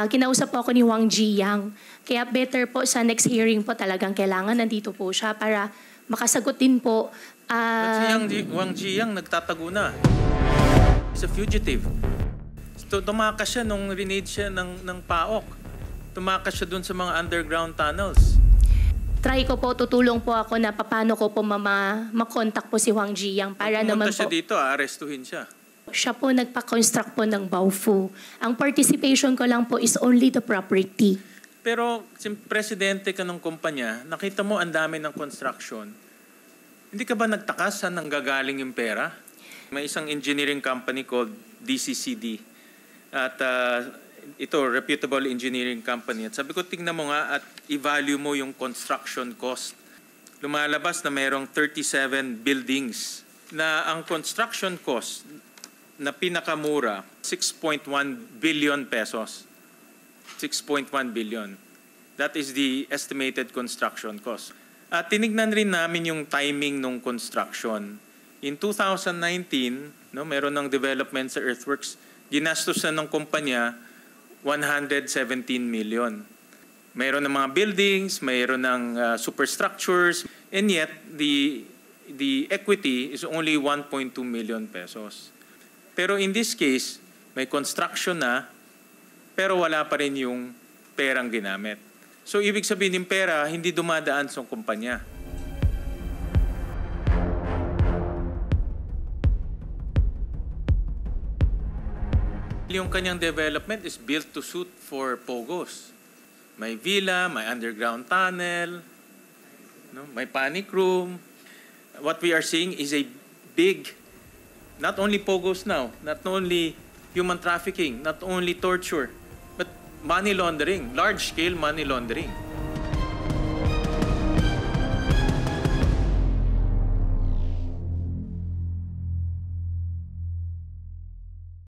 kinausap po ako ni Wang Jiyang. Kaya better po sa next hearing po talagang kailangan nandito po siya para makasagot din po. But si Wang Jiyang nagtatago na. He's a fugitive. Tumakas siya nung rinade siya ng PAOK. Tumakas siya dun sa mga underground tunnels. Try ko po, tutulong po ako na paano ko po makontak po si Wang Jiyang para naman po. Pumunta siya dito, arestuhin siya. Siya po nagpa-construct po ng Baofu. Ang participation ko lang po is only the property. Pero, presidente ka ng kumpanya, nakita mo ang dami ng construction. Hindi ka ba nagtaka saan nanggagaling yung pera? May isang engineering company called DCCD. At ito, reputable engineering company. At sabi ko, tingnan mo nga at i-value mo yung construction cost. Lumalabas na mayroong 37 buildings na ang construction cost na pinakamura, 6.1 billion pesos. 6.1 billion. That is the estimated construction cost. At tinignan rin namin yung timing ng construction. In 2019, meron ng development sa Earthworks, ginastos na ng kumpanya 117 million. Mayroon ng mga buildings, mayroon ng superstructures, and yet the equity is only 1.2 million pesos. Pero in this case, may construction na, pero wala pa rin yung perang ginamit. So ibig sabihin yung pera, hindi dumadaan sa kumpanya. Yung kanyang development is built to suit for POGOs. May villa, may underground tunnel, may panic room. What we are seeing is a big, not only POGOs now, not only human trafficking, not only torture, but money laundering, large-scale money laundering.